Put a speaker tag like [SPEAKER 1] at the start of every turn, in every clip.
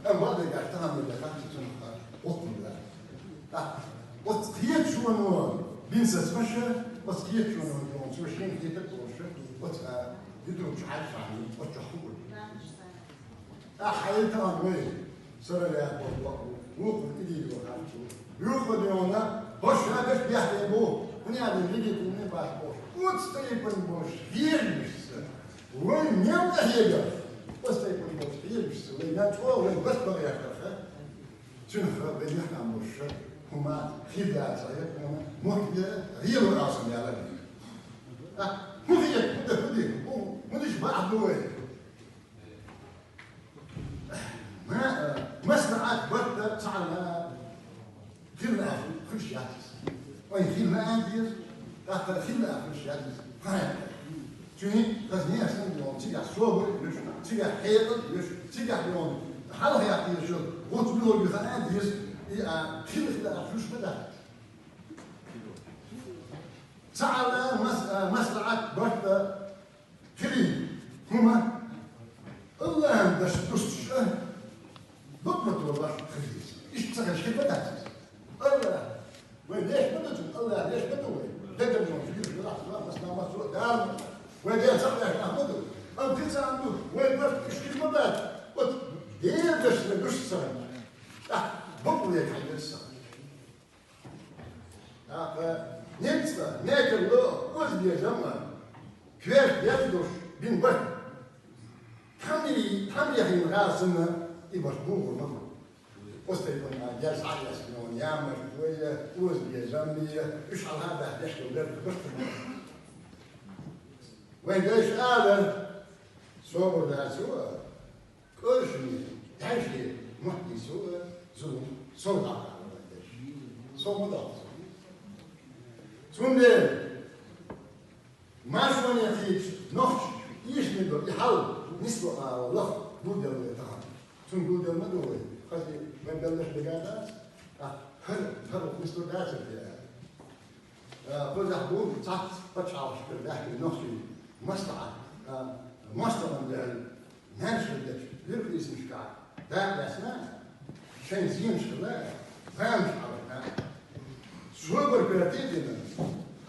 [SPEAKER 1] أنا بعد قاعد تهم اللي كانت تنخ قطن لا وتقيت شو إنه بينسى تمشى وتقيت شو إنه تمشين كي تبغى وت يدرب شحال فاني وتحول حياتها وين صار لها وقت إدي وقعدوا يأخذ يومنا هش هذا بيحكي بوه هني هذا اللي يجي من بعد بوه وتستيقظ بوش غير مش وين يوم هي وتستيقظ بوش غير مش وين نتوه وين بس بغي يخرج تنخرج بين يحكي بوش هما في ذات صحيح هما مهدي غير الأصل يا لبي مهدي مدش بعد وين ما سمعت بدأ تعال خلنا آخر كل شيء عزيز وين خلنا عزيز آخر خلنا آخر شيء عزيز فاهم شنو غزني أصلا اليوم تيجي صوب تيجي حيط تيجي اليوم حاله يعطي شو قلت له بخنا عزيز خلنا آخر شو بدأ تعال مسرعة بدأ كريم هما الله باش تدوس بطلت والله خفيف ايش تسكن شكل بدات الله وين ليش بدت الله ليش بدو تقدر نقول في لحظه بس ما مسروق دار وين دير صح يا احمد انت تسالني وين بس شكل بدات دير باش سنه بطل يا حبيبي السنه ننسى ناكل له وزن يا جماعه كيف يفدش بين بطل حملي حين غاسنا يبقى بوغ المفروض وستيقظ مع جالس على سنون يعمل شويه وزن يا جماعه ايش على هذا يحكي ولاد بس وين ليش قال صور ده سوى كل شيء تعيش محدي سوى زوم صوت على صوت مضاف ثم ما شلون يخيش نخش يشمل يحاول نسبة والله بودة ولا تخان ثم بودة ما دوي خذي ما بلش بقالات هل نسبة داس كل حبوب تحت بتشعر بالله نخشي مصنع الناس اللي يركز مش قاعد ده اسماء شيء زين مش لا فاهم مش عارف صور بلاتينا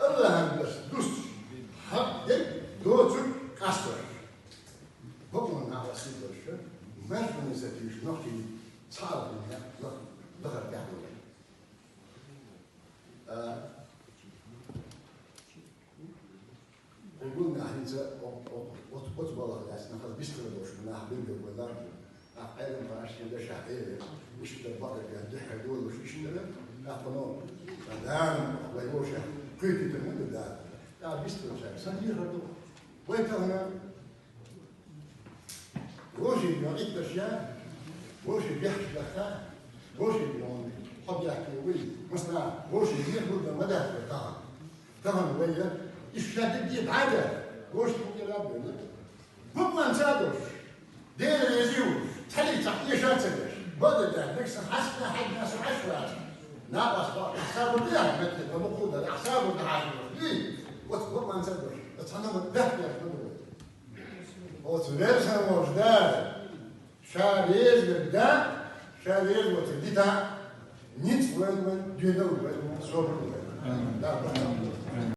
[SPEAKER 1] الله بس دوس حب دوتك كاستر بقول على سيدر الشر ما شو نسيتش نحكي صعب من ظهر قاعد قلنا احنا وتبالغ الناس ناخذ بيشتغلوا شو نحبين ولا عقيل ما عادش يدش عقيل وش البقر قاعد يحكي دول وش يشتغل اخذوا فدان ويوش كيف تمد ده لا بيشتغل شيء صديق هذول وين هنا وش يعيد اشياء وش بيحكي لك وش يوم حب يحكي وين مثلا وش يقول ما ده طبعا وين الشديد دي بعدها وش ممكن ربنا بما نسادوش دير يزيوش تحلي تحقيش هاتسدش بدل ده بيكسر حسنا حد ناس عشوات ناقص حسابه ده مثل المقودة حسابه ده عشوات ليه وما نسادوش اتحنا متدهك يا فندم وتلبسها موجدات شاريز لبدا شاريز وتديتها نيت وين دينو وين صور وين لا